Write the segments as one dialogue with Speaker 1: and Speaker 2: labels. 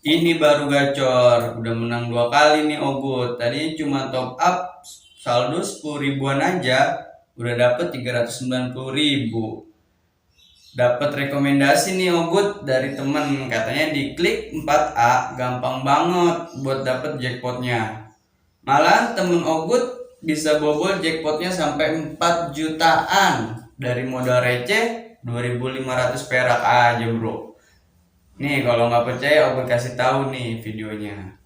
Speaker 1: Ini baru gacor, udah menang 2 kali nih Ogut. Tadinya cuma top up saldo 10 ribuan aja, udah dapet 390 ribu. Dapat rekomendasi nih Ogut dari temen, katanya diklik 4A gampang banget buat dapet jackpotnya. Malah temen Ogut bisa bobol jackpotnya sampai 4 jutaan dari modal receh 2.500 perak aja bro. Nih kalau nggak percaya Ogut kasih tahu nih videonya.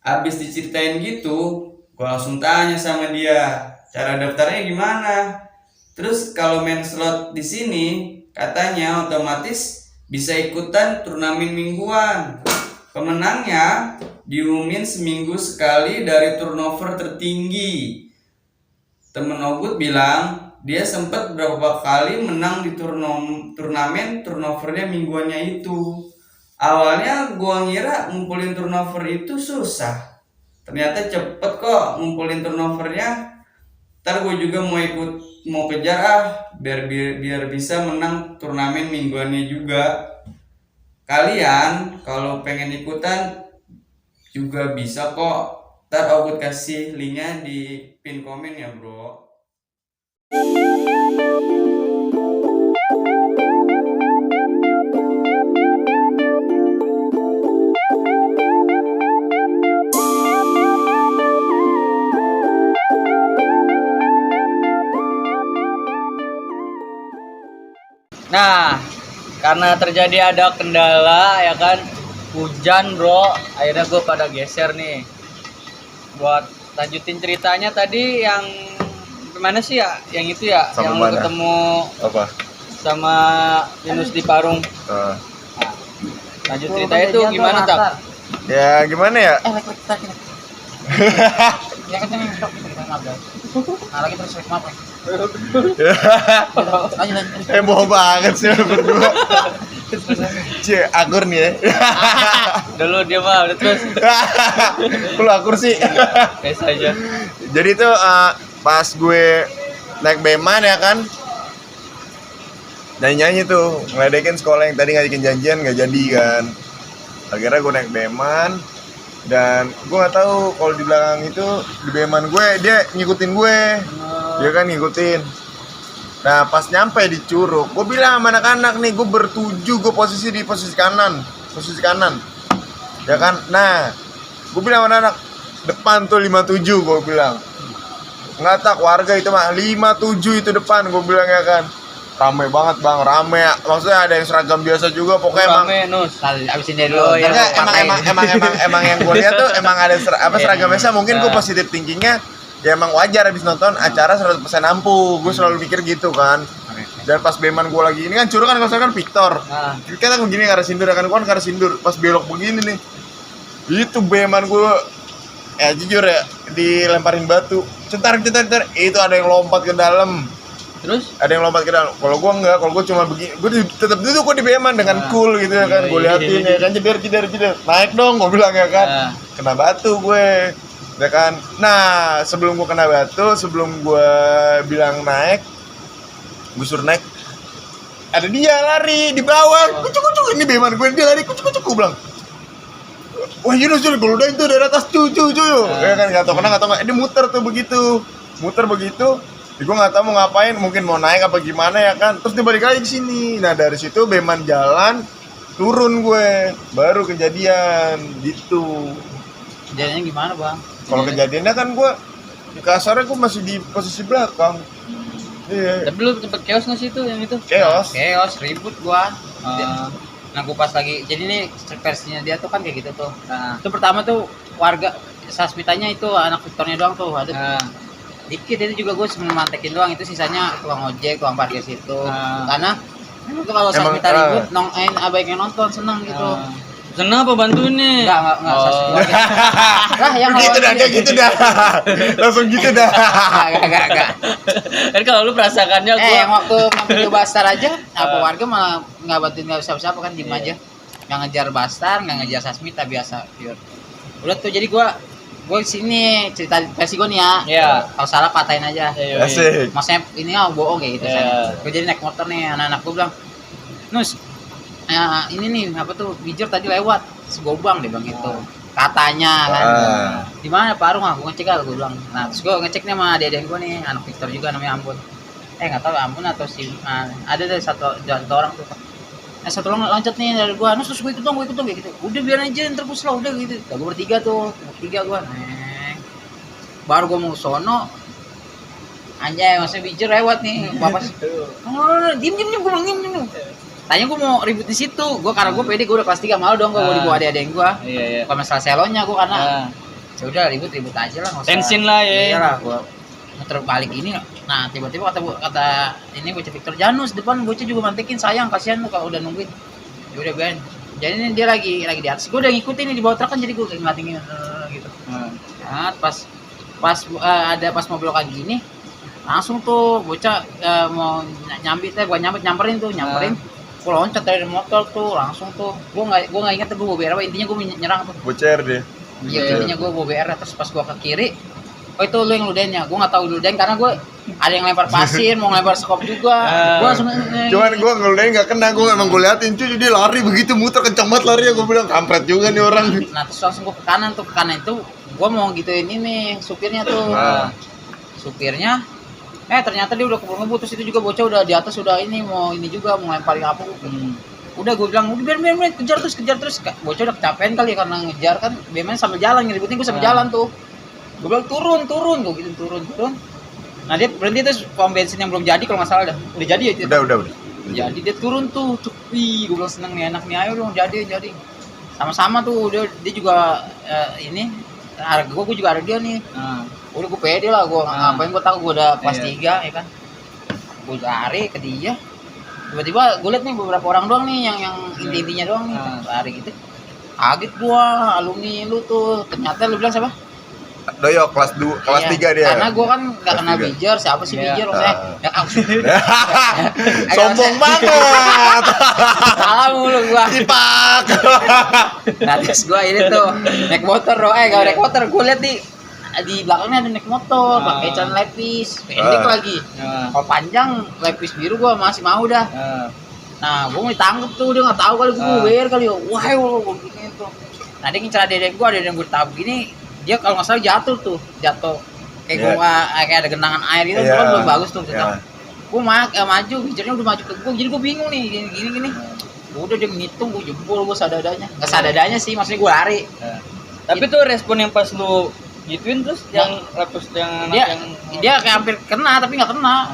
Speaker 1: Abis diceritain gitu, gue langsung tanya sama dia, cara daftarnya gimana? Terus kalau main slot di sini, katanya otomatis bisa ikutan turnamen mingguan. Pemenangnya diumumin seminggu sekali dari turnover tertinggi. Temen Ogut bilang dia sempat berapa kali menang di turnamen turnovernya mingguannya itu. Awalnya gua ngira ngumpulin turnover itu susah. Ternyata cepet kok ngumpulin turnovernya. Ntar gue juga mau kejar biar bisa menang turnamen mingguannya juga. Kalian kalau pengen ikutan juga bisa kok. Ntar aku kasih linknya di pin komen ya bro.
Speaker 2: Nah, karena terjadi ada kendala ya kan, hujan bro, akhirnya gue pada geser nih. Buat lanjutin ceritanya tadi yang mana sih ya? Yang itu ya,
Speaker 3: Sampai
Speaker 2: yang
Speaker 3: mana?
Speaker 2: lo ketemu
Speaker 3: Apa?
Speaker 2: sama Yunus di Parung.
Speaker 3: Uh,
Speaker 2: Nah, lanjut cerita itu gimana tak?
Speaker 3: ya gimana ya?
Speaker 2: Ya kan ini kita ngobrol. Nah, lagi terus maaf.
Speaker 3: Heboh banget sih lu berdua. Cie, akur nih ya.
Speaker 2: Dulu dia mah udah terus
Speaker 3: Lu akur sih.
Speaker 2: biasa aja.
Speaker 3: Jadi tuh pas gue naik beman ya kan, nyanyi tuh ngeledekin sekolah yang tadi ngajakin janjian nggak jadi kan. Akhirnya gue naik beman dan gue nggak tahu kalau di belakang itu di beman gue dia ngikutin gue, dia kan ngikutin. Nah pas nyampe di Curug, gue bilang sama anak-anak nih, gue bertuju, gue posisi di posisi kanan, ya kan. Nah gue bilang sama anak depan tuh 57, gue bilang nggak tak warga itu mah 57 itu depan, gue bilang ya kan. Rame banget bang, rame ya. Maksudnya ada yang seragam biasa juga, pokoknya emang
Speaker 2: Rame Nus. Abisin dia dulu ya.
Speaker 3: emang yang gue lihat tuh emang ada seragam biasa. Mungkin gue positif thinkingnya ya emang wajar abis nonton acara 100% ampuh. Gue selalu mikir gitu kan. Dan pas beman gue lagi ini kan Curug kan, kalau kan Victor. Kita kan begini ke arah Sindur kan, gue kan ke arah Sindur. Pas belok begini nih, itu beman gue jujur ya dilemparin batu. Cetar, itu ada yang lompat ke dalam.
Speaker 2: Terus
Speaker 3: Ada yang lompat ke dalam. Kalau gue enggak, kalau gue cuma begini, gue tetap duduk gue di beman dengan cool gitu ya kan. Gue liatin ya kan, jeder. Naik dong, gue bilang ya kan. Kena batu gue, ya kan. Nah, sebelum gue kena batu, sebelum gue bilang naik, gue suruh naik. ada dia lari di bawah, kucuk ini beman gue, dia lari kucuk gue bilang, wah Yunus kalau udah itu dari atas cu ya kan nggak tahu kenapa dia muter begitu, gue nggak tahu mau ngapain, mungkin mau naik apa gimana ya kan, terus dia balik lagi ke sini. Nah dari situ beman jalan turun gue, baru kejadian gitu.
Speaker 2: Kejadiannya gimana bang?
Speaker 3: Kalau kejadiannya kan gue di kasarnya gue masih di posisi belakang. Iya.
Speaker 2: Tapi lu sempet chaos nggak sih itu yang itu?
Speaker 3: Chaos.
Speaker 2: Chaos, ribut gua. Nah gua pas lagi, jadi ini versinya dia tuh kan kayak gitu tuh. Itu pertama tuh warga Sasmitanya itu anak Victornya doang tuh ada. Dikit itu juga gue sebenarnya mantekin doang, itu sisanya tukang ojek, tukang parkir situ. Karena itu kalau Sasmita ribut, baik yang nonton seneng gitu.
Speaker 4: Senang apa bantuin nih?
Speaker 2: Enggak Sasmita. Lah yang
Speaker 3: gitu dah, kayak gitu dah. Langsung gitu dah.
Speaker 2: Enggak.
Speaker 4: Kan kalau lu perasakannya gua
Speaker 2: Yang waktu ngambil Bastar aja, apa warga malah nggak bantuin nggak siapa-siapa kan, diem aja. Nggak ngejar Bastar, nggak ngejar Sasmita biasa. Pure. Udah tuh jadi gue sini cerita versi gue nih ya.
Speaker 4: Iya.
Speaker 2: Kalau salah patahin aja.
Speaker 3: Asik.
Speaker 2: Maksudnya ini bohong kayak gitu. Gue jadi naik motor nih, anak-anak gue bilang, Nus, ini nih apa tuh Bijer tadi lewat, segobang dia bang itu. Katanya kan. Di mana Pak Arung? Gue ngecek gue bilang. Nah, terus gue ngecek nih sama adik-adik gue nih, anak Victor juga namanya Ambon. Nggak tahu Ambon atau si ada dari satu orang tuh. Satu orang loncat nih dari gua, terus gue ikut dong kayak gitu. Udah biar aja ntar gue slow udah gitu. Gue bertiga gua. Baru gua mau sono. Anjay, masih Bijer lewat nih. Bapak. Diem gua bilang diem. Tanya gua mau ribut di situ. Gua karena gua pede, gua udah kelas 3 malu dong gua dibawa adik-adik gua.
Speaker 4: Iya.
Speaker 2: Kalau masalah selonya gua karena ya udah ribut aja lah, enggak usah.
Speaker 4: Tensin lah ya.
Speaker 2: Iyalah gua muter balik ini. Nah tiba-tiba kata ini bocah Victor, Janus depan bocah juga mantekin, sayang kasihan tuh kalau udah nungguin. Ya udah biarin. Jadi ini dia lagi di atas, gue udah ngikutin nih di bawah truk kan, jadi gue ngeliatin gitu. Nah pas mau belokan gini langsung tuh bocah mau nyamperin. Gue loncat dari motor tuh langsung tuh, gue nggak ingat tuh gue bawa BR apa, intinya gue menyerang tuh.
Speaker 3: Bocer deh.
Speaker 2: Iya, intinya gue bawa BR, terus pas gue ke kiri, oh itu lu yang ludainnya, gue nggak tahu ludain karena gue ada yang lempar pasir, mau lempar skop juga, gue langsung.
Speaker 3: Cuman gue ngeludain nggak kena, gue emang gue liatin cuy, dia lari begitu muter kencang banget lari ya, gue bilang kampret juga nih orang.
Speaker 2: Nah terus langsung gue ke kanan itu, gue mau gituin ini supirnya tuh, supirnya, ternyata dia udah keburu terus itu juga bocah udah di atas, udah ini mau juga mau lemparin apa. Udah gue bilang udah biar kejar terus, bocah udah kecapean kali ya karena ngejar kan, biasanya sambil jalan ngeributin gue sambil jalan tuh. Gue bilang turun, gue gitu turun. Nah dia berhenti tuh, pom bensin yang belum jadi kalau nggak salah udah jadi ya itu.
Speaker 3: Udah.
Speaker 2: Jadi dia turun tuh, wih gue bilang seneng nih enak nih, ayo dong jadi. Sama-sama tuh dia juga ini harga gue juga ada dia nih. Udah gue pede lah, gue ngapain, gue tahu gue udah kelas 3 ya kan. Gue lari ke dia, tiba-tiba gue liat nih beberapa orang doang nih yang intinya doang nih lari gitu. Kaget gue, alumni lu tuh, ternyata lu bilang siapa?
Speaker 3: Doyok kelas 3 dia.
Speaker 2: Karena gue kan nggak kenal Bijer, siapa sih Bijer?
Speaker 3: Sombong banget.
Speaker 2: Salah mulu gue.
Speaker 3: Tipak.
Speaker 2: Nah terus gue ini tuh naik motor, gak naik motor, gue liat di belakangnya ada naik motor, pakai celana lepis, pendek lagi. Kalau panjang lepis biru gue masih mau dah. Nah gue mau ditangkep tuh, dia nggak tahu kali gue bayar kali, wah gue gitu. Nah dia ngincar adek gue tabuk gini. Dia kalau nggak salah jatuh kayak kayak ada genangan air gitu, kan belum bagus tuh. Gue maju, Bijernya udah maju ke gue, jadi gue bingung nih gini. Udah dia ngitung, gue jebol, gue sadadanya, nggak sadadanya sih, maksudnya gue lari.
Speaker 4: Tapi tuh respon yang pas lu gituin terus yang lepus yang
Speaker 2: dia kayak hampir kena tapi nggak kena.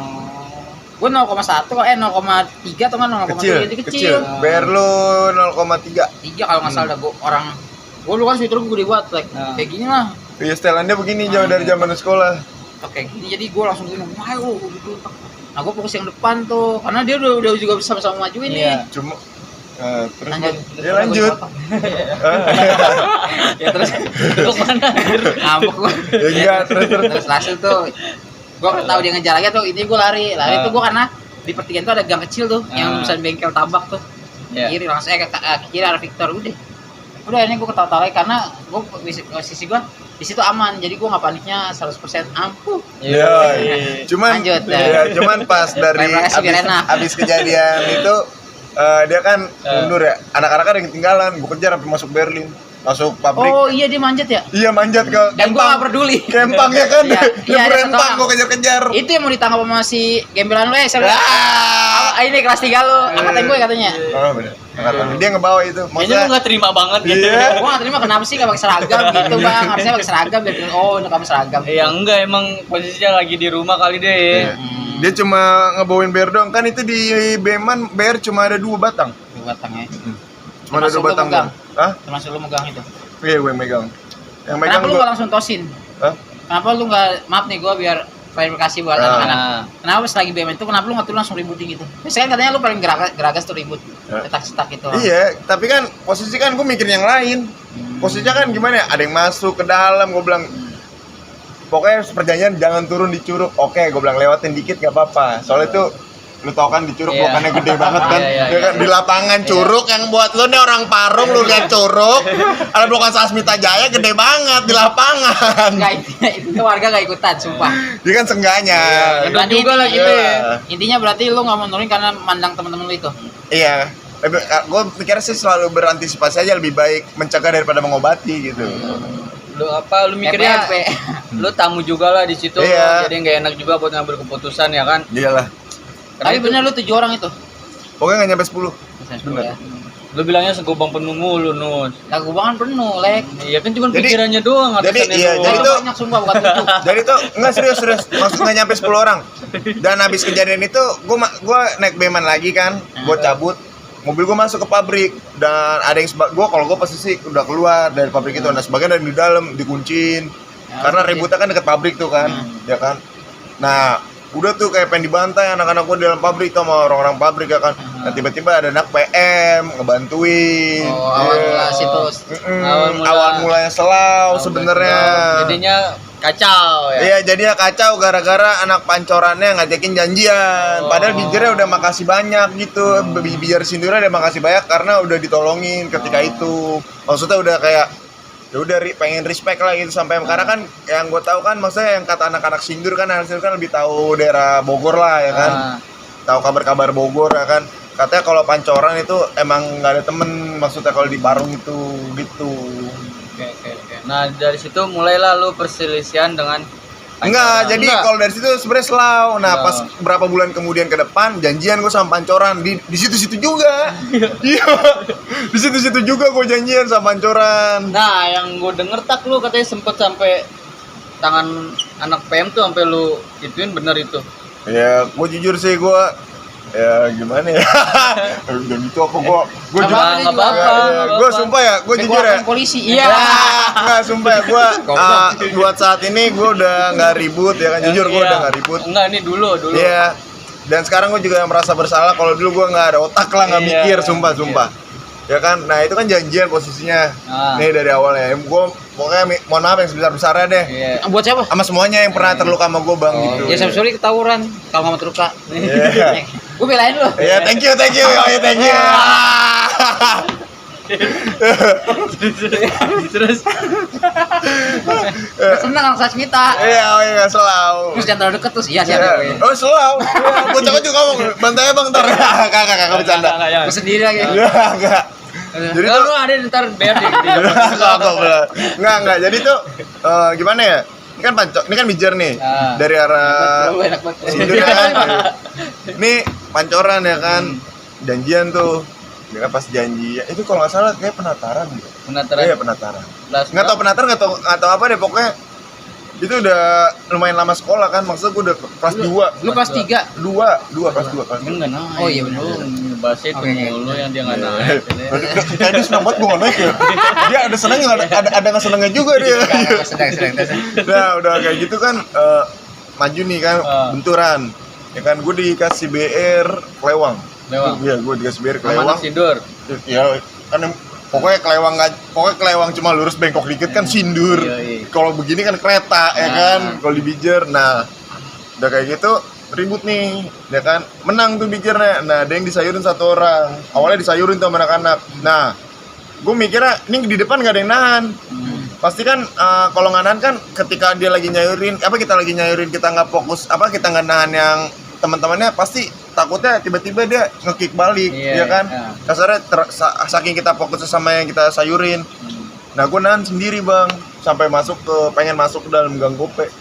Speaker 2: Gue 0,1 0,3 atau nggak 0,3 kecil.
Speaker 3: BR lu 0,3
Speaker 2: kalau nggak salah. Gue dulu kan Twitter gue dibuat kayak gini lah.
Speaker 3: Iya, setelannya begini jauh dari zaman sekolah.
Speaker 2: Oke, gini jadi gue langsung gini, wah gitu. Nah gue fokus yang depan tuh, karena dia udah juga sama-sama majuin nih.
Speaker 3: Cuma terus
Speaker 2: dia
Speaker 3: lanjut.
Speaker 2: Ya terus lu mana? Ngambek gue.
Speaker 3: Ya enggak, terus
Speaker 2: hasil tuh gue tahu dia ngejar lagi tuh, ini gue lari tuh gue karena di pertigaan tuh ada gang kecil tuh yang bisa bengkel tabak tuh. Kiri langsung ke kiri arah Victor udah ini gue ketawa-tawa karena gue sisi gue
Speaker 5: di situ aman, jadi gue nggak paniknya 100% ampuh.
Speaker 3: Iya. Cuman
Speaker 5: Lanjut,
Speaker 3: cuman pas dari
Speaker 5: Terima kasih, biar enak.
Speaker 3: abis kejadian itu dia kan mundur ya. Anak-anak ada yang ketinggalan, gue kejar sampai masuk Berlin. Masuk pabrik.
Speaker 5: Oh iya, dia manjat ya.
Speaker 3: Iya manjat ke
Speaker 5: Dan gue nggak peduli.
Speaker 3: Kempang ya kan?
Speaker 5: Iya,
Speaker 3: Dia
Speaker 5: ada
Speaker 3: berempang,
Speaker 5: satu orang.
Speaker 3: gue kejar-kejar.
Speaker 5: Itu yang mau ditangkap sama si gembelan lu saya bilang,
Speaker 3: Ah,
Speaker 5: ini kelas 3 lu, angkatan gue katanya.
Speaker 3: oh bener. Angkatan. Dia ngebawa itu.
Speaker 2: Kayaknya lu
Speaker 3: Maksudnya
Speaker 2: nggak terima banget gitu.
Speaker 3: Iya.
Speaker 5: Gue gak terima kenapa sih gak pakai seragam gitu bang, harusnya pakai seragam biar bilang, oh ini kamu seragam.
Speaker 2: Ya enggak, emang posisinya lagi di rumah kali deh.
Speaker 3: Iya. Dia cuma ngebawain bayar doang. Kan itu di Beman bayar cuma ada 2 batang.
Speaker 5: Dua batangnya.
Speaker 3: Cuma ada 2
Speaker 5: Termasuk lu
Speaker 3: batang
Speaker 5: megang?
Speaker 3: doang. Hah?
Speaker 5: Termasuk lu megang itu.
Speaker 3: Iya gue yang megang. Yang megang
Speaker 5: Kenapa lu
Speaker 3: gua.
Speaker 5: gak langsung tosin?
Speaker 3: Hah?
Speaker 5: Kenapa lu gak, maaf nih gue biar klarifikasi buat
Speaker 3: Ah.
Speaker 5: anak-anak. Kenapa pas lagi BM itu kenapa lu gak tuh langsung ributin gitu? Biasanya kan katanya lu paling geragas tuh ribut,
Speaker 3: Ah.
Speaker 5: cetak-cetak gitu.
Speaker 3: Iya, tapi kan posisi kan gue mikir yang lain. Posisinya kan gimana ya? Ada yang masuk ke dalam, gue bilang pokoknya perjanjian jangan turun di Curug. Oke, gue bilang lewatin dikit gak apa-apa. Soalnya itu lu tau kan di Curug
Speaker 2: Iya.
Speaker 3: blokannya gede banget kan.
Speaker 2: Iya,
Speaker 3: Ya kan di lapangan Curug yang buat lu nih orang Parung lu lihat Curug. Ada blokan Sasmita Jaya gede banget di lapangan.
Speaker 5: Enggak, itu warga gak ikutan, sumpah.
Speaker 3: Dia kan sengganya.
Speaker 2: Ngedot
Speaker 5: Berarti
Speaker 2: juga lah gitu ya.
Speaker 5: Intinya berarti lu gak mau nurunin karena mandang temen-temen lu itu.
Speaker 3: Iya. Gue pikir sih selalu berantisipasi aja lebih baik mencegah daripada mengobati gitu.
Speaker 2: Lu mikirnya
Speaker 5: PPP.
Speaker 2: lu tamu juga lah di situ.
Speaker 3: Iya.
Speaker 2: Jadi nggak enak juga buat ngambil keputusan ya kan.
Speaker 3: Iyalah.
Speaker 5: Tapi bener lu 7 orang itu.
Speaker 3: Pokoknya nggak nyampe 10.
Speaker 5: Bener.
Speaker 2: Lu bilangnya segobang penuh mulu, Nus.
Speaker 5: Lah gubangan penuh, Lek.
Speaker 2: Iya kan cuma
Speaker 3: Jadi-
Speaker 2: pikirannya doang.
Speaker 3: jadi
Speaker 2: atasannya
Speaker 3: iya,
Speaker 2: doang.
Speaker 3: jadi
Speaker 5: Kalau
Speaker 3: tuh-
Speaker 5: banyak sumpah bukan 7.
Speaker 3: Jadi tuh enggak serius maksud nggak nyampe 10 orang. Dan habis kejadian itu gua naik beman lagi kan, gua cabut mobil gua masuk ke pabrik dan ada yang gua kalau gua posisi udah keluar dari pabrik itu, nah sebagian ada di dalam dikuncin karena ributnya kan deket pabrik tuh kan, ya kan. Nah udah tuh kayak pengen dibantai anak-anak gua di dalam pabrik tuh sama orang-orang pabrik ya kan. Nah tiba-tiba ada anak PM ngebantuin.
Speaker 5: Oh, awal
Speaker 3: Iya.
Speaker 5: mula situs.
Speaker 3: Awal mulanya selau sebenarnya.
Speaker 2: Jadinya kacau ya.
Speaker 3: Iya, jadinya kacau gara-gara anak pancorannya ngajakin janjian. Padahal bijernya udah makasih banyak gitu. Biar sindurnya udah makasih banyak karena udah ditolongin ketika itu. Maksudnya udah kayak ya udah pengen respect lah gitu sampai karena kan yang gue tahu kan maksudnya yang kata anak-anak sindur kan lebih tahu daerah Bogor lah ya kan. Tahu kabar-kabar Bogor ya kan. Katanya kalau pancoran itu emang nggak ada temen, maksudnya kalau di Parung itu gitu.
Speaker 2: Oke. Nah dari situ mulailah lu perselisihan dengan
Speaker 3: Enggak, jadi
Speaker 2: Enggak.
Speaker 3: kalau dari situ sebenarnya selau. Nah,
Speaker 2: Selau.
Speaker 3: pas berapa bulan kemudian ke depan janjian gue sama pancoran di situ-situ juga. Iya. Di situ-situ juga gue janjian sama pancoran.
Speaker 2: Nah, yang gue denger tak lu katanya sempet sampai tangan anak PM tuh sampai lu ituin, bener itu.
Speaker 3: Ya, gue jujur sih gue ya gimana ya. Udah gitu apa gue
Speaker 5: Nggak
Speaker 3: jujur.
Speaker 5: apa-apa,
Speaker 2: nggak apa-apa,
Speaker 3: Ya,
Speaker 2: nggak
Speaker 3: gue
Speaker 2: apa-apa.
Speaker 3: sumpah ya, gue jujur ya.
Speaker 5: Keluarkan polisi. Iya.
Speaker 3: Enggak, sumpah ya gue buat saat ini gue udah nggak ribut ya kan, jujur gue
Speaker 2: Iya.
Speaker 3: udah nggak ribut.
Speaker 2: Enggak, ini dulu.
Speaker 3: Iya. Dan sekarang gue juga merasa bersalah kalau dulu gue nggak ada otak lah, nggak
Speaker 2: Iya.
Speaker 3: mikir, sumpah. Ya kan, nah itu kan janjian posisinya. Nih dari awalnya, gue pokoknya mohon maaf yang sebesar-besarnya deh.
Speaker 2: Iya.
Speaker 5: Buat siapa?
Speaker 3: Sama semuanya yang pernah terluka sama gue bang gitu.
Speaker 5: Ya sorry ketawuran kalau nggak mau terluka.
Speaker 3: Iya.
Speaker 5: Gue belain lu.
Speaker 3: Iya, thank you, thank you.
Speaker 2: Terus
Speaker 5: Seneng sama Sasmita.
Speaker 3: Iya, selalu.
Speaker 5: Terus jangan terlalu deket terus. Iya siap.
Speaker 3: Iya. Oh, selalu. Bocah juga ngomong, bantai bang ntar. Kakak bercanda.
Speaker 5: Gue sendiri lagi.
Speaker 3: Iya, enggak. Jadi
Speaker 2: kalau
Speaker 3: tuh
Speaker 2: lu ada ntar biar di
Speaker 3: Enggak. Jadi tuh gimana ya? Ini kan mijer nih. Dari arah
Speaker 5: Lu enak banget.
Speaker 3: Sindur ya kan. Ini pancoran ya kan. Janjian tuh. Ya kan pas janji. Itu kalau nggak salah kayak penataran gitu.
Speaker 2: penataran.
Speaker 3: Iya, penataran.
Speaker 2: Kelas
Speaker 3: Nggak tahu penataran, nggak tahu apa deh pokoknya. Itu udah lumayan lama sekolah kan. Maksudnya gue udah kelas 2.
Speaker 5: Lu kelas 3.
Speaker 3: Kelas 2.
Speaker 2: enggak naik.
Speaker 5: Oh, iya bener.
Speaker 2: Bahasa itu
Speaker 5: Oke.
Speaker 2: mulu yang dia enggak naik.
Speaker 3: Kayak dia senang banget gue nggak naik ya. Dia ada senangnya, ada nggak senangnya juga dia.
Speaker 5: Sedang.
Speaker 3: Nah udah kayak gitu kan maju nih kan benturan. Ya kan gue dikasih BR Kelewang.
Speaker 2: Lewang.
Speaker 3: Iya gue dikasih BR
Speaker 2: Sama
Speaker 3: Kelewang.
Speaker 2: anak sindur.
Speaker 3: Ya kan pokoknya Kelewang cuma lurus bengkok dikit kan sindur.
Speaker 2: Iya.
Speaker 3: Kalau begini kan kereta ya kan. Kalau di Bijer, nah udah kayak gitu ribut nih, ya kan menang tuh Bijernya. Nah ada yang disayurin satu orang. Awalnya disayurin tuh sama anak-anak. Nah gue mikirnya ini di depan gak ada yang nahan. pasti kan kalau nggak nahan kan ketika dia lagi nyayurin kita lagi nyayurin, kita nggak fokus kita nggak nahan yang teman-temannya, pasti takutnya tiba-tiba dia nge-kick balik,
Speaker 2: Iya,
Speaker 3: ya kan?
Speaker 2: iya.
Speaker 3: Kasarnya saking kita fokus sama yang kita sayurin. Nah, gue nahan sendiri, Bang, sampai pengen masuk ke dalam gang gope.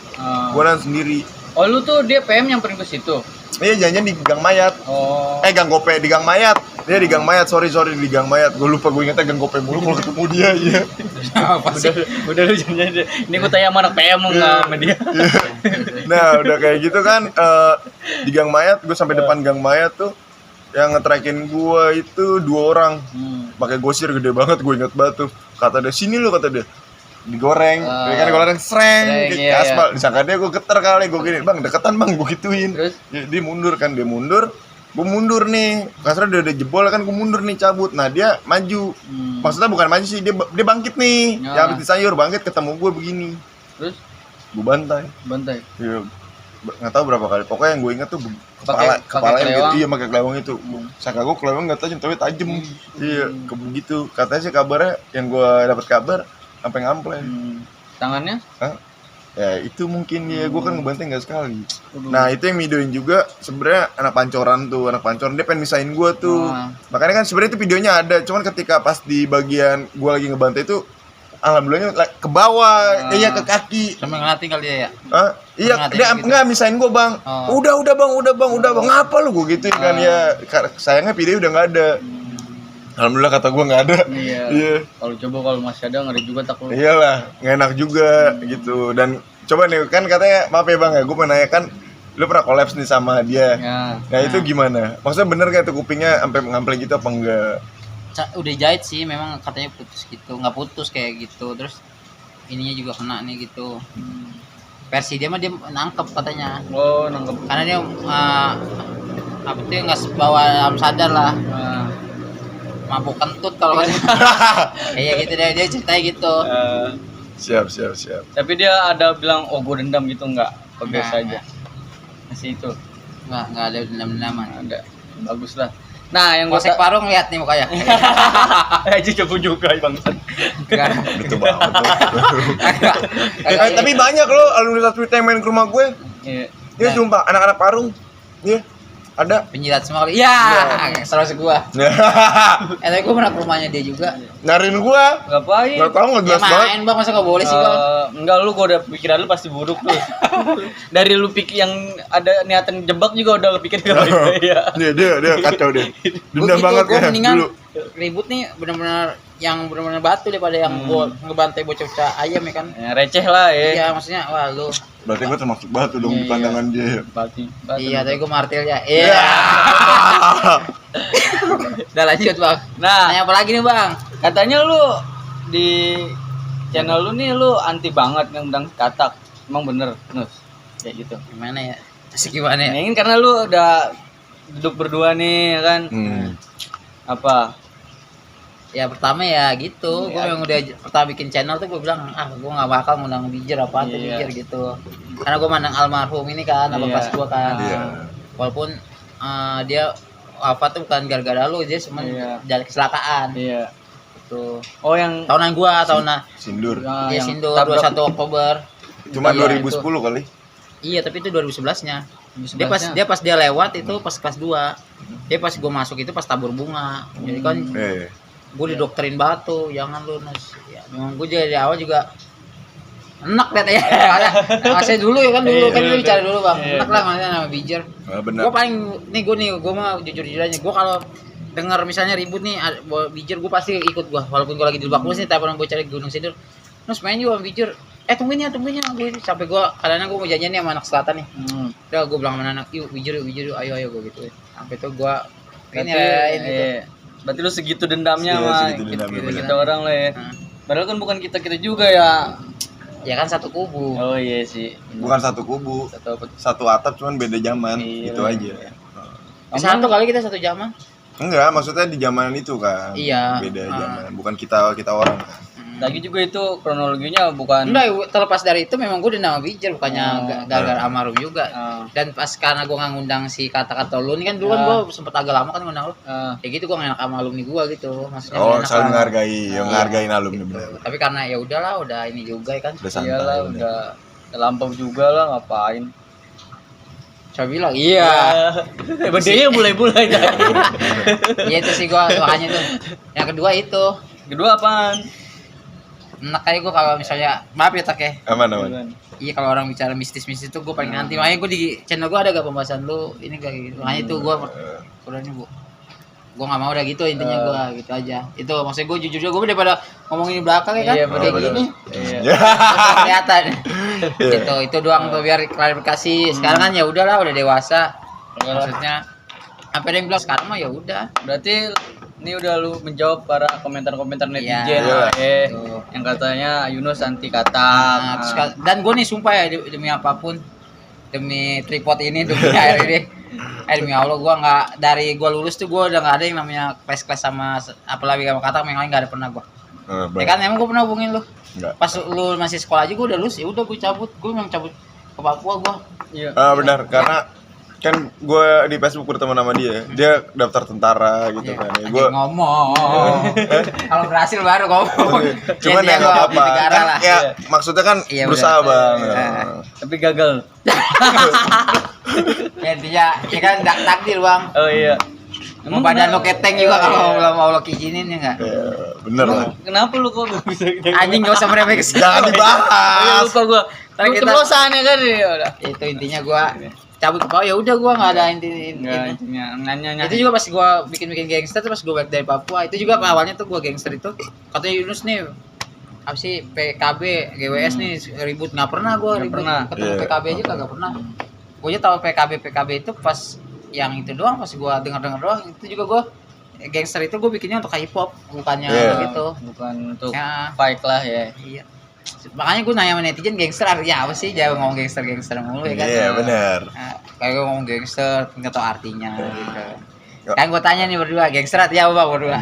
Speaker 3: Gue nahan sendiri.
Speaker 2: Oh lu tuh dia PM nyamperin ke situ.
Speaker 3: Iya, janjian di gang mayat.
Speaker 2: Oh.
Speaker 3: Gang gope di gang mayat. Dia di gang mayat, sorry di gang mayat. Gue lupa, gue ingetnya gang gope mulu kalau ketemu dia, iya.
Speaker 2: Udah lu jangan. Ini gue tanya sama anak PM nggak sama dia.
Speaker 3: Nah, udah kayak gitu kan di gang mayat, gue sampai depan gang mayat tuh yang nge-trackin gue itu 2 orang. Pakai gosir gede banget, gue inget banget tuh. Kata dia, "Sini lu," kata dia. Digoreng, kan digoreng sreng, ke
Speaker 2: iya,
Speaker 3: aspal. Disangka dia gue geter kali, gue gini, "Bang, deketan, Bang," gue gituin.
Speaker 2: Terus?
Speaker 3: Ya, dia mundur, gue mundur nih. Kasarnya udah jebol kan, gue mundur nih, cabut. Nah, dia maju. Maksudnya bukan maju sih, dia bangkit nih.
Speaker 2: Ya.
Speaker 3: Ya habis disayur, bangkit ketemu gue begini.
Speaker 2: Terus
Speaker 3: Gue bantai. Iya, nggak tahu berapa kali. Pokoknya yang gue ingat tuh kepala
Speaker 2: pakai
Speaker 3: gitu.
Speaker 2: kelewang.
Speaker 3: Iya, pakai kelewang itu. Sangka gue kelewang nggak tajam, tapi tajam. Iya, begitu. Katanya sih kabarnya, yang gue dapat kabar sampai ngampleng.
Speaker 2: tangannya?
Speaker 3: Hah? Ya itu mungkin dia, gue kan ngebantai nggak sekali. Nah itu yang videoin juga sebenarnya anak pancoran dia pengen misahin gue tuh. Makanya kan sebenarnya itu videonya ada, cuman ketika pas di bagian gue lagi ngebantai itu alhamdulillahnya ke bawah, iya ke kaki.
Speaker 5: Sampai ngeliatin kali dia ya.
Speaker 3: Hah? Iya, dia enggak misahin gue, Bang. Udah bang, ngapa lu, gue gituin kan ya. Sayangnya video udah nggak ada. Alhamdulillah kata gue nggak ada.
Speaker 2: Iya. Kalau masih ada ngeri juga takut.
Speaker 3: Iyalah, nggak enak juga gitu. Dan coba nih kan katanya, maaf ya Bang ya, gue menanyakan lu pernah kolaps nih sama dia.
Speaker 2: Ya.
Speaker 3: Nah itu gimana? Maksudnya bener gak tuh kupingnya sampai ngampleng gitu apa enggak?
Speaker 5: Udah jahit sih, memang katanya putus gitu, nggak putus kayak gitu. Terus ininya juga kena nih gitu. Versi dia mah dia nangkep katanya.
Speaker 2: Oh, nangkep.
Speaker 5: Karena dia apa tuh nggak bawa alam sadar lah. Mabuk kentut kalau kan. Kayak gitu dia ceritanya gitu.
Speaker 3: Siap.
Speaker 2: Tapi dia ada bilang, "Oh, gue dendam," gitu enggak? Oh, biasa aja. Masih itu.
Speaker 5: Nggak ada dendam-dendaman.
Speaker 2: Ada. Bagus lah. Nah, yang gue
Speaker 5: Polsek Parung lihat nih mukanya.
Speaker 2: aja coba juga bangsat.
Speaker 3: Betul banget tuh. Tapi banyak loh alumni Twitter yang main ke rumah gue.
Speaker 2: Iya.
Speaker 3: Dia sumpah anak-anak Parung. Iya. Ada.
Speaker 5: Penjilat semua kali. Iya, terus gua. Tapi gua pernah ke rumahnya dia juga.
Speaker 3: Nyariin gua.
Speaker 2: Ngapain?
Speaker 3: Enggak tahu, enggak
Speaker 5: Dia
Speaker 3: jelas banget.
Speaker 5: main, Bang, masa enggak boleh sih, Bang?
Speaker 2: Enggak, lu gua udah pikiran lu pasti buruk tuh. Dari lu pikir yang ada niatan jebak juga udah kepikir enggak baik ya.
Speaker 3: Dia kacau deh. Dendam
Speaker 5: Gua
Speaker 3: banget
Speaker 5: gua
Speaker 3: ya
Speaker 5: mendingan
Speaker 3: dulu.
Speaker 5: ribut nih benar-benar yang benar-benar batu daripada yang gua ngebantai bocah-bocah ayam ya kan.
Speaker 2: Ya, receh lah ya.
Speaker 5: Iya, maksudnya wah lu.
Speaker 3: Berarti gua termasuk batu dong di
Speaker 2: Iya.
Speaker 3: pandangan dia.
Speaker 2: Batu.
Speaker 5: Iya, tapi gua martil ya. Iya. Udah lanjut, Bang.
Speaker 2: Nah,
Speaker 5: Nanya apa lagi nih, Bang?
Speaker 2: katanya lu di channel lu nih lu anti banget ngundang katak. Emang bener, Nus? Kayak gitu.
Speaker 5: Gimana ya? Asik gimana ya?
Speaker 2: Nah, ini karena lu udah duduk berdua nih ya kan. Apa?
Speaker 5: Ya pertama ya gitu, gue yang udah pertama bikin channel tuh gue bilang gue nggak bakal ngundang Bijer apa tuh Bijer gitu, karena gue mandang almarhum ini kan abang pas gue kan, walaupun dia apa tuh bukan gara-gara lu, dia cuma jalan kecelakaan gitu.
Speaker 2: Oh, yang
Speaker 5: Tahunan gue
Speaker 3: Sindur.
Speaker 5: dia sindur 21 Oktober.
Speaker 3: Cuma
Speaker 5: Iya,
Speaker 3: 2010 kali.
Speaker 5: Iya, tapi itu 2011-nya. Dia pas dia lewat itu pas kelas 2. Dia pas gue masuk itu pas tabur bunga. Jadi kan gue didoktrin banget tuh, jangan lu Nus. Ya, memang gue dari awal juga enak lihat ya. Saya dulu ya kan dulu kan kita bicara dulu, Bang. Enak lah makanya nama Bijer.
Speaker 3: Benar.
Speaker 5: Gue paling gue mah jujur-jujur aja. Gue kalau dengar misalnya ribut nih Bijer, gue pasti ikut gue. Walaupun gue lagi di Lebak Bulus nih, tapi gue cari Gunung Sindur. Nus main juga sama Bijer. Tungguin ya gue sampai gue kadang-kadang gue mau janjian nih sama anak selatan nih. Udah gue bilang sama anak, "Yuk Bijer, ayo gue gitu." Sampai tuh gue ini.
Speaker 2: Berarti lu segitu dendamnya sama kita
Speaker 3: bener.
Speaker 2: orang lah ya. Padahal kan bukan kita juga ya.
Speaker 5: Ya kan satu kubu.
Speaker 2: Oh iya sih.
Speaker 3: Bukan satu kubu, satu atap cuman beda zaman, itu aja.
Speaker 5: Satu kali kita satu zaman.
Speaker 3: Enggak, maksudnya di zaman itu kan.
Speaker 5: Iya.
Speaker 3: Beda zaman, bukan kita orang kan.
Speaker 4: Lagi juga itu kronologinya bukan
Speaker 5: Enggak, terlepas dari itu memang gue udah nama Bijer bukannya gara-gara almarhum juga. Dan pas karena gue nggak ngundang si kata-kata lu nih kan dulu kan gue sempet agak lama kan ngundang lu. Kayak gitu gue nggak enak sama alumni gue gitu. Maksudnya
Speaker 3: Oh,
Speaker 5: nggak enak
Speaker 3: saling
Speaker 5: lah.
Speaker 3: menghargai, yang
Speaker 5: Iya,
Speaker 3: menghargain alumni
Speaker 5: gitu.
Speaker 3: bener.
Speaker 5: Tapi karena ya udahlah, udah ini juga ya kan.
Speaker 3: Udah santai.
Speaker 4: iyalah udah lampau juga lah ngapain.
Speaker 5: Coba bilang iya.
Speaker 4: Bedanya mulai-mulai tadi.
Speaker 5: Iya itu sih gue makanya tuh. Yang kedua itu
Speaker 4: Kedua apaan?
Speaker 5: enak kayak gue kalau misalnya maaf ya tak ya.
Speaker 3: Aman aman.
Speaker 5: Iya kalau orang bicara mistis-mistis itu gue paling anti. Makanya gue di channel gue ada gak pembahasan lu ini kayak gitu. Makanya itu gue udah nih bu. Gue nggak mau udah gitu intinya gue gitu aja. Itu maksudnya gue jujur aja gue daripada ngomongin di belakang ya kan.
Speaker 4: Iya,
Speaker 5: Kayak
Speaker 3: bener.
Speaker 5: gini.
Speaker 4: Iya.
Speaker 5: Kelihatan. Gitu itu doang tuh biar klarifikasi. Sekarang kan ya udahlah udah dewasa. Maksudnya apa yang bilang sekarang mah ya udah.
Speaker 4: Berarti ini udah lu menjawab para komentar-komentar netizen
Speaker 5: Iya.
Speaker 4: Tuh. Yang katanya Yunus anti kata.
Speaker 5: Nah, terus dan gue nih sumpah ya demi apapun, demi tripod ini, demi air ini, demi Allah gue nggak dari gue lulus tuh gue udah nggak ada yang namanya kelas sama apalagi sama kata yang lain nggak ada pernah gue. Ya kan emang gue pernah hubungin lu.
Speaker 3: Enggak.
Speaker 5: Pas lu masih sekolah aja gue udah lulus ya udah gue memang cabut ke Papua gue.
Speaker 4: Iya.
Speaker 3: Benar, karena kan gue di Facebook berteman sama dia daftar tentara gitu kan ya. Gue
Speaker 5: ngomong kalau berhasil baru ngomong.
Speaker 3: cuman
Speaker 5: Jadi
Speaker 3: ya nggak
Speaker 5: gua
Speaker 3: apa-apa
Speaker 5: di negara
Speaker 3: kan,
Speaker 5: lah.
Speaker 3: ya maksudnya kan
Speaker 5: Iya,
Speaker 3: berusaha
Speaker 5: benar.
Speaker 3: bang.
Speaker 4: Tapi gagal.
Speaker 5: Ya intinya ya kan takdir bang.
Speaker 4: Oh iya.
Speaker 5: Emang badan lo keteng juga kalau mau lo izinin ya enggak?
Speaker 3: Ya, bener lah.
Speaker 4: Kenapa lu kok gak bisa
Speaker 5: Anjing gak usah meremehkan.
Speaker 3: Jangan
Speaker 4: Oh, iya,
Speaker 3: dibahas.
Speaker 4: lupa gua.
Speaker 5: Ntar
Speaker 4: Lu
Speaker 5: kita-
Speaker 4: keceplosan ya kan ya udah.
Speaker 5: Itu intinya gua cabut ke bawah ya udah gua enggak ada
Speaker 4: Enggak, intinya nanya.
Speaker 5: Itu juga pas gua bikin gangster tuh pas gua balik dari Papua itu juga awalnya tuh gua gangster itu katanya Yunus nih apa sih PKB GWS nih ribut nggak pernah gua
Speaker 4: Nggak
Speaker 5: ribut
Speaker 4: pernah.
Speaker 5: ketemu
Speaker 3: Iya.
Speaker 5: PKB aja kagak pernah. Gua aja tahu PKB itu pas yang itu doang pas gua dengar doang itu juga gua gangster itu gua bikinnya untuk hip hop bukannya
Speaker 3: Iya.
Speaker 5: gitu.
Speaker 4: Bukan untuk
Speaker 5: Ya.
Speaker 4: fight lah ya.
Speaker 5: Iya. Makanya gue nanya sama netizen gangster artinya apa sih? Jangan ngomong gangster mulu ya kan.
Speaker 3: Iya bener.
Speaker 5: Nah, kayak gue ngomong gangster nggak tahu artinya gitu.
Speaker 3: Ya.
Speaker 5: Kan gue tanya nih berdua, gangster artinya apa berdua?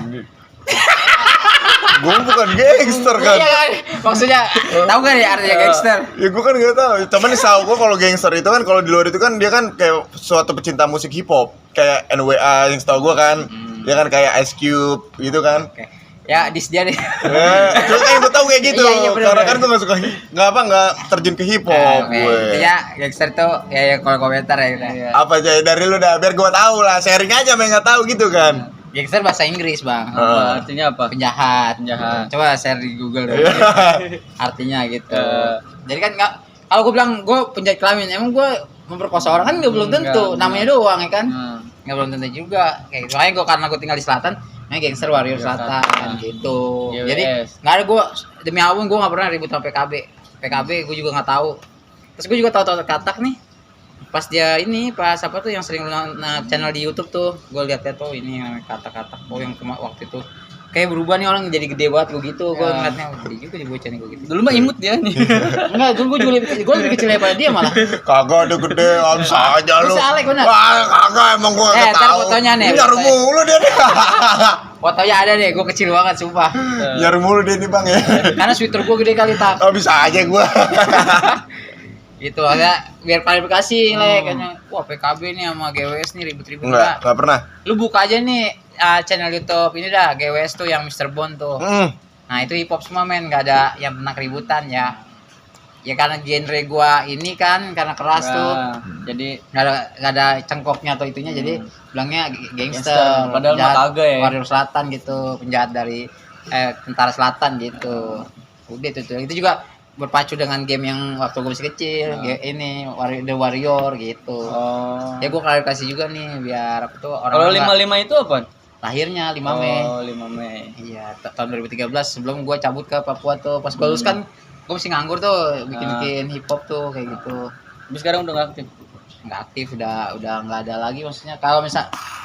Speaker 3: Gue bukan gangster kan.
Speaker 5: Iya kan? Maksudnya tahu gak ya artinya gangster?
Speaker 3: Ya gue kan gak tahu. Cuman nih tahu gue kalau gangster itu kan kalau di luar itu kan dia kan kayak suatu pecinta musik hip hop kayak NWA yang setahu gue kan. Dia kan kayak Ice Cube gitu kan.
Speaker 5: Oke. Ya dis dia nih.
Speaker 3: Terus kan gue tahu kayak gitu.
Speaker 5: Iya, bener,
Speaker 3: Karena
Speaker 5: bener.
Speaker 3: kan gue gak suka nggak terjun ke hip hop
Speaker 5: Oke.
Speaker 3: gue.
Speaker 5: Intinya gangster tuh ya kalau komentar ya gitu.
Speaker 3: Apa aja dari lu dah biar gue tahu lah, sharing aja main nggak tahu gitu kan.
Speaker 5: Gangster bahasa Inggris bang.
Speaker 4: Artinya apa?
Speaker 5: Penjahat.
Speaker 4: Penjahat.
Speaker 5: Coba share di Google dong.
Speaker 3: Iya.
Speaker 5: Artinya gitu. Jadi kan nggak kalau gue bilang gue penjahat kelamin, emang gue memperkosa orang kan nggak belum tentu,
Speaker 4: Enggak.
Speaker 5: namanya doang ya kan,
Speaker 4: Hmm.
Speaker 5: nggak belum tentu juga. Kayak makanya gue karena gue tinggal di selatan, namanya gangster warrior selatan kan gitu.
Speaker 4: GWS.
Speaker 5: Jadi nggak ada gue demi apapun gue nggak pernah ribut sama PKB. PKB gue juga nggak tahu. Terus gue juga tahu katak nih. Pas dia ini pas apa tuh yang sering channel di YouTube tuh, gue lihat tuh ini namanya katak-katak. Oh yang waktu itu kayak berubah nih orang jadi gede banget gue gitu. Gue
Speaker 4: Ya.
Speaker 5: ngeliatnya gede juga di bocah nih gue gitu.
Speaker 4: Dulu mah imut dia nih.
Speaker 5: Enggak, dulu gue lebih kecil daripada dia malah.
Speaker 3: Kagak ada gede, bisa aja lu.
Speaker 5: Lu saleh, bener.
Speaker 3: Wah, kagak emang gua
Speaker 5: Eh,
Speaker 3: enggak
Speaker 5: ntar
Speaker 3: tahu.
Speaker 5: fotonya nih,
Speaker 3: Nyar
Speaker 5: fotonya.
Speaker 3: mulu dia nih.
Speaker 5: Fotonya ada deh, gue kecil banget sumpah.
Speaker 3: Nyar mulu dia nih, Bang ya.
Speaker 5: Karena sweater gue gede kali tak.
Speaker 3: Oh, bisa aja gua.
Speaker 5: Gitu ada biar klarifikasi le kayaknya. Wah, PKB nih sama GWS nih ribut-ribut
Speaker 3: Enggak pernah.
Speaker 5: Lu buka aja nih channel YouTube ini dah GWS tuh yang Mr. Bond tuh. Nah, itu hip hop semua men, enggak ada yang pernah keributan ya. Ya karena genre gua ini kan karena keras tuh.
Speaker 4: Nah, jadi
Speaker 5: Nggak ada cengkoknya atau itunya jadi bilangnya gangster,
Speaker 4: Gangster, padahal mah
Speaker 5: penjahat
Speaker 4: kagak ya.
Speaker 5: warrior selatan gitu, penjahat dari tentara selatan gitu. Udah itu juga berpacu dengan game yang waktu gue masih kecil, ini The Warrior gitu.
Speaker 4: oh.
Speaker 5: Ya gue klarifikasi juga nih biar apa tuh
Speaker 4: Kalau
Speaker 5: orang
Speaker 4: 55 itu apa?
Speaker 5: lahirnya 5 Mei.
Speaker 4: Oh, 5 Mei.
Speaker 5: Iya, tahun 2013 sebelum gue cabut ke Papua tuh. Pas gue lulus kan gue masih nganggur tuh, bikin hip hop tuh kayak gitu.
Speaker 4: Tapi sekarang udah nggak aktif.
Speaker 5: Nggak aktif, udah nggak ada lagi maksudnya. Kalau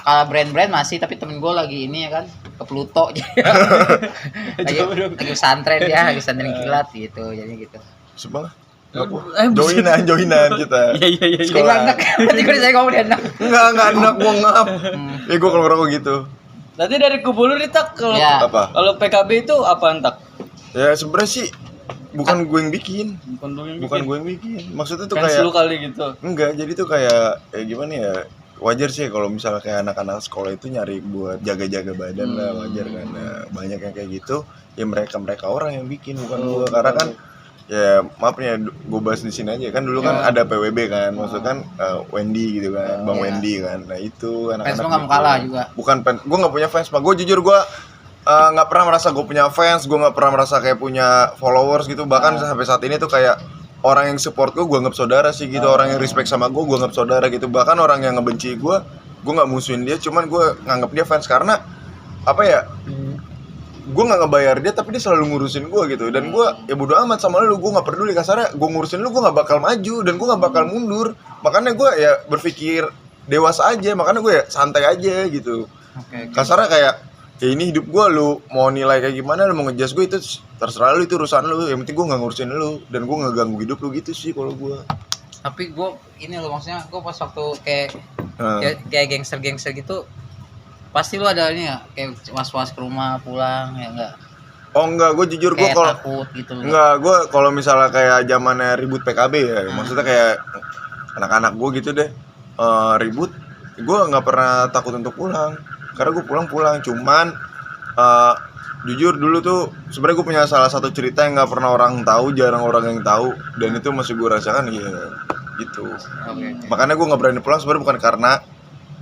Speaker 5: kalau brand-brand masih, tapi temen gue lagi ini ya kan ke Pluto lagi pesantren dia, lagi pesantren kilat gitu, jadi gitu.
Speaker 3: Sebang. Joinan kita.
Speaker 4: Iya iya iya.
Speaker 5: Jadi gue enak, nanti gue saya ngomong dia enak.
Speaker 3: Enggak enak gua ngap. Ya gua kalau ngerokok gitu.
Speaker 4: Berarti dari kubu lu nih tak kalau
Speaker 5: Ya.
Speaker 3: Apa?
Speaker 4: kalau PKB itu apa entak?
Speaker 3: Ya sebenarnya sih bukan gue yang bikin.
Speaker 2: Bukan
Speaker 3: Gue yang bikin. Maksudnya tuh
Speaker 2: fans
Speaker 3: kayak
Speaker 2: lu kali gitu.
Speaker 3: enggak, jadi tuh kayak gimana ya? Wajar sih kalau misalnya kayak anak-anak sekolah itu nyari buat jaga-jaga badan lah, wajar kan. Nah, banyak yang kayak gitu, ya mereka orang yang bikin, bukan gua. Karena kan ya maaf nih, gue bahas di sini aja kan dulu kan ada PWB kan, maksudnya kan Wendy gitu kan, Bang Wendy kan. Nah itu anak-anak
Speaker 5: Fans lu nggak mau
Speaker 3: gitu.
Speaker 5: kalah juga.
Speaker 3: Bukan gue nggak punya fans, Pak. Gue jujur gue nggak pernah merasa gue punya fans, gue nggak pernah merasa kayak punya followers gitu. Bahkan sampai saat ini tuh kayak orang yang support gue anggap saudara sih gitu. Orang yang respect sama gue anggap saudara gitu. Bahkan orang yang ngebenci gue nggak musuhin dia, cuman gue nganggap dia fans karena apa ya? Gue nggak ngebayar dia tapi dia selalu ngurusin gue gitu. Dan gue ya bodo amat sama lu, gue nggak peduli. Kasarnya gue ngurusin lu, gue nggak bakal maju dan gue nggak bakal mundur. Makanya gue ya berpikir dewasa aja, makanya gue ya santai aja gitu. Kasarnya kayak ya ini hidup gue, lu mau nilai kayak gimana, lu mau ngejudge gue itu terserah lu, itu urusan lu. Yang penting gue nggak ngurusin lu dan gue nggak ganggu hidup lu gitu sih kalau gue.
Speaker 5: Tapi gue ini loh, maksudnya gue pas waktu kayak gangster gitu, pasti lu ada ini ya, kayak was-was ke rumah pulang ya enggak?
Speaker 3: Oh enggak, gue jujur gue
Speaker 5: Kayak
Speaker 3: kalau
Speaker 5: takut gitu loh.
Speaker 3: enggak, gue kalau misalnya kayak zamannya ribut PKB ya, maksudnya kayak anak-anak gue gitu deh ribut, gue nggak pernah takut untuk pulang karena gue pulang. Cuman jujur dulu tuh sebenarnya gue punya salah satu cerita yang nggak pernah orang tahu, jarang orang yang tahu, dan itu masih gue rasakan ya gitu. Makanya gue nggak berani pulang sebenarnya bukan karena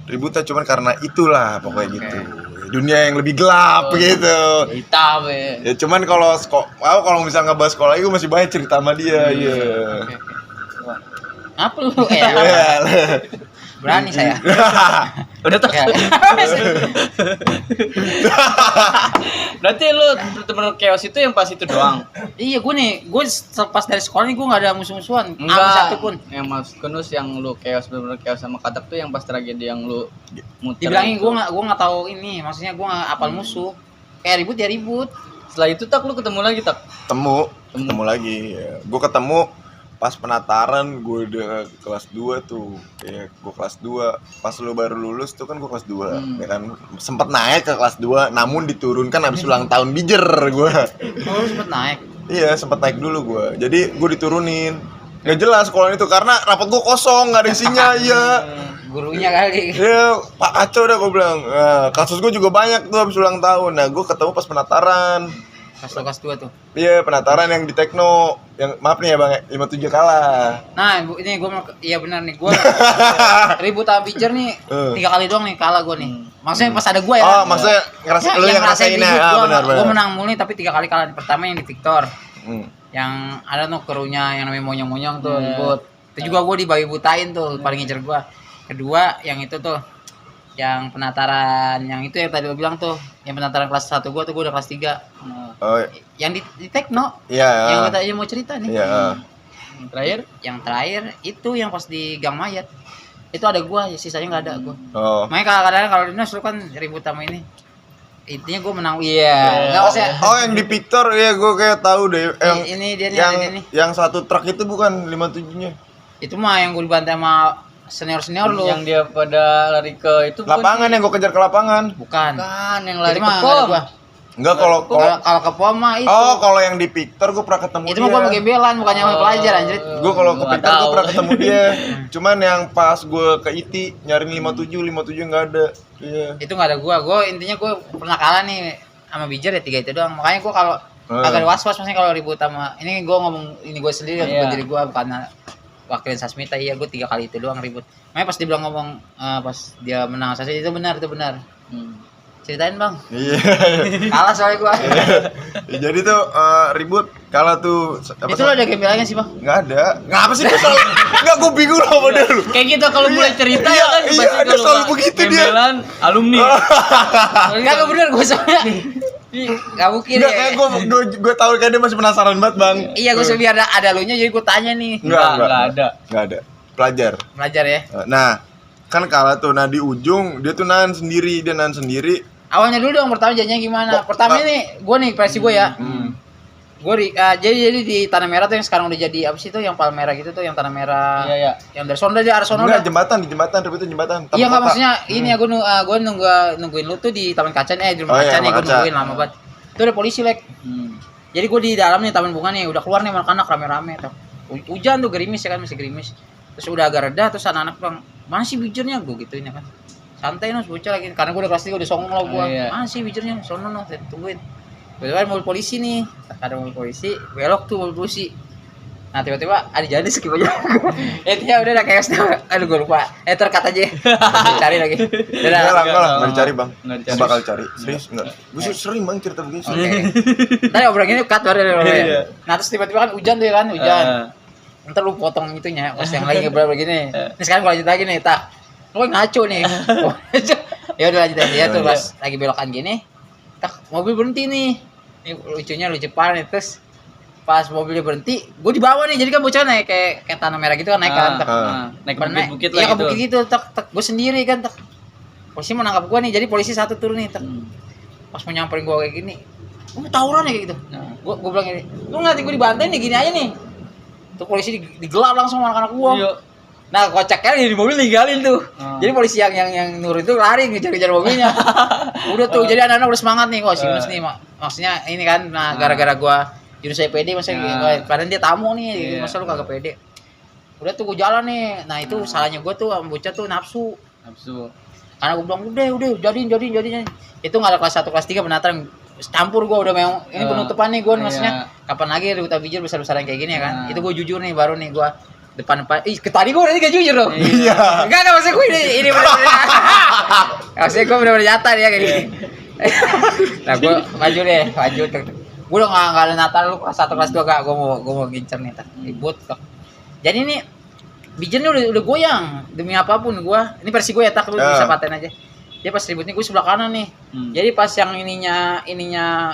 Speaker 3: ributnya, cuman karena itulah pokoknya gitu. Dunia yang lebih gelap gitu.
Speaker 5: Hitam ya.
Speaker 3: Ya cuman kalau misalnya ngebahas sekolah lagi gue masih banyak cerita sama dia. Iya.
Speaker 5: Apa lu? Berani saya.
Speaker 2: Udah tuh.
Speaker 5: Ya.
Speaker 2: Berarti lu bener-bener chaos itu yang pas itu doang.
Speaker 5: Iya, gue pas dari sekolah nih gue nggak ada musuh-musuhan,
Speaker 2: Enggak.
Speaker 5: satu pun.
Speaker 2: Yang maksudnya yang lu chaos bener-bener chaos sama Katak tuh yang pas tragedi yang lu muter.
Speaker 5: Dibilangin
Speaker 2: itu.
Speaker 5: gue nggak tahu ini, maksudnya gue nggak apal musuh. Kayak ribut ya ribut.
Speaker 2: Setelah itu tak lu ketemu lagi tak?
Speaker 3: Ketemu lagi ya. Gue ketemu pas penataran, gue udah kelas 2 tuh. Ya gue kelas 2. Pas lu baru lulus tuh kan gue kelas 2. Ya kan sempet naik ke kelas 2, namun diturunkan habis ulang tahun bijer gue.
Speaker 5: Oh, sempet naik.
Speaker 3: Iya, sempet naik dulu gue. Jadi gue diturunin. Gak jelas sekolah itu karena rapat gue kosong, gak ada isinya. Iya.
Speaker 5: Gurunya kali.
Speaker 3: Iya, Pak kacau dah gue bilang. Nah, kasus gue juga banyak tuh habis ulang tahun. Nah, gue ketemu pas penataran.
Speaker 5: Kelas 2 tuh.
Speaker 3: Iya, penataran yang di Tekno. Yang maaf nih ya Bang, 57 kalah.
Speaker 5: Nah, ini gue iya benar nih, gue ribut sama Bijer nih 3 kali doang nih kalah gue nih. Maksudnya pas ada gue ya.
Speaker 3: Oh, maksudnya lu yang ngerasain ya. Benar.
Speaker 5: Gue menang mulu nih tapi 3 kali kalah. Pertama yang di Victor.
Speaker 3: Hmm.
Speaker 5: Yang ada tuh krunya yang namanya monyong-monyong tuh ribut. Itu juga gue dibayi butain tuh, paling ngejar gue. Kedua yang itu tuh, yang penataran yang itu yang tadi lo bilang tuh, yang penataran kelas 1 gue tuh, gue udah kelas 3.
Speaker 3: Oh,
Speaker 5: Yang di Tekno.
Speaker 3: iya.
Speaker 5: Yang kita aja mau cerita nih.
Speaker 3: Iya.
Speaker 5: Yang terakhir itu yang pas di Gang Mayat. Itu ada gua, ya sisanya enggak ada gua.
Speaker 3: Oh.
Speaker 5: Makanya kadang-kadang kalau Dinas lu kan ribut sama ini. Intinya gua menang. Iya. Enggak usah.
Speaker 3: Oh, yang di Victor ya gue kayak tahu deh. Yang
Speaker 5: Ini dia nih,
Speaker 3: yang
Speaker 5: ada dia nih.
Speaker 3: yang satu truk itu bukan 57-nya.
Speaker 5: Itu mah yang gua dibantai sama senior-senior lu.
Speaker 2: Yang dia pada lari ke itu
Speaker 3: Lapangan yang gue kejar ke lapangan.
Speaker 5: Bukan.
Speaker 2: Kan yang
Speaker 5: Itu
Speaker 2: lari ke
Speaker 5: mah enggak ada
Speaker 2: pom.
Speaker 5: gua.
Speaker 3: Enggak, kalau
Speaker 5: Kalau ke pom mah itu.
Speaker 3: oh, kalau yang di Victor gue pernah ketemu
Speaker 5: Itu mah gua mau gembelan, bukannya sama pelajar anjir.
Speaker 3: Gue kalau ke
Speaker 2: Gua
Speaker 3: Victor gue
Speaker 2: tahu.
Speaker 3: pernah ketemu dia. Cuman yang pas gue ke ITI nyariin 57 nggak ada. Iya.
Speaker 5: Itu enggak ada gua. Gua intinya gua pernah kalah nih sama Bijer ya 3 itu doang. Makanya gua kalau agak was-was maksudnya kalau ribut sama ini gua ngomong ini gua sendiri
Speaker 2: Iya.
Speaker 5: bukan diri gua, bukan wakilin Sasmita. Iya, gua 3 kali itu doang ribut. Makanya pas dia bilang ngomong pas dia menang Sasmita itu benar. Ceritain, Bang.
Speaker 3: Iya.
Speaker 5: Kalah soalnya gua.
Speaker 3: Jadi tuh ribut kalah tuh
Speaker 5: Itu lo ada gembelannya sih, Bang?
Speaker 3: nggak ada. Ngapa sih gue selalu nggak, gue bingung loh sama dia lu.
Speaker 2: Kayak gitu kalau mulai cerita ya kan
Speaker 3: Iya,
Speaker 2: pasti
Speaker 3: dia
Speaker 2: kalau
Speaker 3: selalu
Speaker 2: nggak
Speaker 3: begitu dia.
Speaker 2: gembelan, alumni.
Speaker 5: Enggak bener gua soalnya. Enggak mungkin
Speaker 3: Nggak,
Speaker 5: ya.
Speaker 3: kayak gue tahu kayak dia masih penasaran banget bang.
Speaker 5: Iya, gua biar ada lunya jadi gua tanya nih.
Speaker 2: Enggak ada.
Speaker 3: Nggak ada. Pelajar.
Speaker 5: Belajar ya.
Speaker 3: Nah, kan kalah tuh. Nah, di ujung dia tuh nahan sendiri.
Speaker 5: Awalnya dulu dong, pertama janjinya gimana? Pertama nih, gua nih versi gua ya. Gue jadi di Tanah Merah tuh yang sekarang udah jadi apa sih tuh yang Palmera gitu tuh, yang Tanah Merah.
Speaker 2: Iya.
Speaker 5: Yang dari sono dari arah sono
Speaker 3: Enggak,
Speaker 5: udah.
Speaker 3: di jembatan, ribut itu jembatan. Taman
Speaker 5: Iya enggak,
Speaker 3: kota.
Speaker 5: maksudnya ini ya gue nungguin lu tuh di Taman Kaca nih, di rumah
Speaker 3: Oh, iya,
Speaker 5: Kaca nih
Speaker 3: Taman
Speaker 5: gue
Speaker 3: Kaca.
Speaker 5: nungguin lama banget. Itu ada polisi lek. Jadi gue di dalam nih taman bunga nih, udah keluar nih anak-anak rame-rame. Hujan tuh gerimis ya kan, masih gerimis. Terus udah agak reda, terus anak-anak bilang, mana sih bijurnya? Gue gituin ya kan. Santai Nos, bocah lagi. Karena gue udah kelas 3, udah songong lah gue.
Speaker 2: Oh, iya.
Speaker 5: Mana sih bijurnya? Sono Nos, tungguin. Tiba-tiba ada mobil polisi nih. Ada mobil polisi, belok tuh mobil polisi. Nah tiba-tiba ada jalan skip aja. Intinya udah kayak aduh gue lupa. Terkat aja. Cari lagi.
Speaker 3: Enggak lah, nggak dicari bang.
Speaker 2: Nggak
Speaker 3: Gue
Speaker 2: dicari.
Speaker 3: bakal cari. Serius enggak? Gue sering bang cerita begini.
Speaker 5: Oke. Tadi obrolan ini cut baru. Nah terus tiba-tiba kan hujan tuh ya kan, hujan. Ntar lu potong itunya, pas yang lagi ngobrol begini. Ini sekarang gue lanjut lagi nih, tak. Lu ngaco nih. Ya udah lanjut aja tuh pas lagi belokan gini. Tak, mobil berhenti nih. Ini lucunya lucu parah nih, terus pas mobilnya berhenti, gue di bawah nih, jadi kan bocah naik kayak tanah merah gitu kan naik kan, tak.
Speaker 2: Naik
Speaker 5: Pernah
Speaker 2: bukit-bukit
Speaker 5: iya
Speaker 2: lah
Speaker 5: ke bukit gitu, tak, gue sendiri kan, tak. Polisi mau nangkap gue nih, jadi polisi satu turun nih, tak. Pas mau nyamperin gue kayak gini, gue tawuran ya kayak gitu. Gue bilang gini, lu ngeliatin gue dibantai nih gini aja nih. Tuh polisi digelap langsung sama anak-anak gue.
Speaker 2: Iya.
Speaker 5: Nah kocaknya di mobil ninggalin tuh. Jadi polisi yang nurun itu lari ngejar-ngejar mobilnya. Udah tuh, jadi anak-anak udah semangat nih, kok si Yunus nih, maksudnya ini kan, nah gara-gara gue Yunus saya pede, maksudnya padahal dia tamu nih, masa lu kagak pede. Udah tuh gue jalan nih, nah itu salahnya gue tuh sama bocah tuh nafsu. Karena gue bilang udah jadiin. Itu nggak ada kelas 1 kelas 3 penataran campur gue udah memang ini penutupan nih gue maksudnya kapan lagi Ribut Bijur besar-besaran kayak gini ya kan. Itu gue jujur nih baru nih gue depan tadi gue udah gak jujur loh.
Speaker 3: Iya.
Speaker 5: Enggak maksud gue ini bener-bener. Maksudnya gue bener-bener nyata dia kayak gini. Nah gue maju. Gue udah nggak ada Natal lu kelas 1 kelas 2 gak, gue mau gincer nih ribut kok. Jadi ini Bijennya udah goyang demi apapun gue. Ini versi gue ya, tak lu bisa paten aja. Dia pas ributnya gue sebelah kanan nih. Jadi pas yang ininya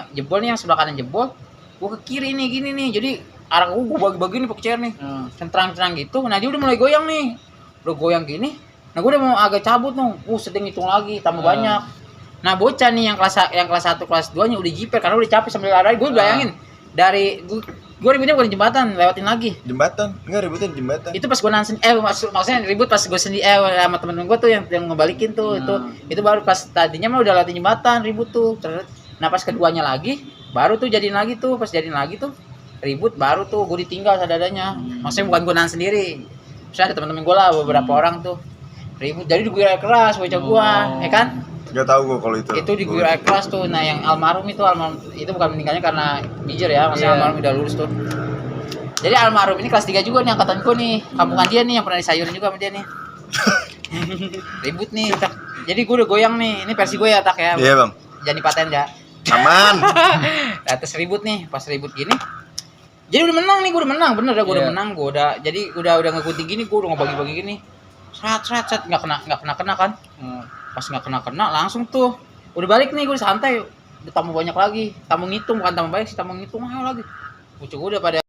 Speaker 5: jebol nih, yang sebelah kanan jebol, gue ke kiri nih gini nih. Jadi arah gue bagi-bagi nih pakai chair nih. Centrang-centrang gitu. Nah dia udah mulai goyang nih. Udah goyang gini. Nah gue udah mau agak cabut nih. Sedang hitung lagi tambah banyak. Nah bocah nih yang kelas 1 kelas 2 nya udah jiper karena udah capek sambil lari. Gue bayangin dari gue ributnya bukan jembatan, lewatin lagi.
Speaker 3: Jembatan? Enggak ributin jembatan.
Speaker 5: Itu pas gue nansen maksudnya ribut pas gue sendiri sama temen gue tuh yang ngebalikin tuh itu baru pas tadinya mah udah lewatin jembatan ribut tuh. Nah pas keduanya lagi baru tuh jadiin lagi tuh, pas jadiin lagi tuh ribut baru tuh gue ditinggal sadadanya. Maksudnya bukan gue nansen sendiri. Misalnya ada temen-temen gue lah beberapa orang tuh ribut jadi diguyur keras bocah gue, ya kan?
Speaker 3: Gak tahu gue kalau itu.
Speaker 5: Itu diguyur air keras tuh. Nah yang almarhum itu bukan meninggalnya karena bijir ya, maksudnya almarhum udah lulus tuh. Jadi almarhum ini kelas 3 juga nih angkatan gue nih, kampungan dia nih yang pernah disayurin juga sama dia nih. Ribut nih, tak. Jadi gue udah goyang nih, ini versi gue ya tak ya.
Speaker 3: Iya bang.
Speaker 5: Jangan dipaten ya.
Speaker 3: Aman.
Speaker 5: Nah, terus ribut nih, pas ribut gini. Jadi udah menang nih, gue udah menang, bener dah gue udah menang, gue udah jadi udah ngegunting gini, gue udah ngebagi-bagi gini. Seret nggak kena kan. Pas nggak kena langsung tuh udah balik nih gue santai, udah tambah banyak lagi, tambah ngitung bukan tambah banyak sih, tambah ngitung ayo lagi. Gue udah pada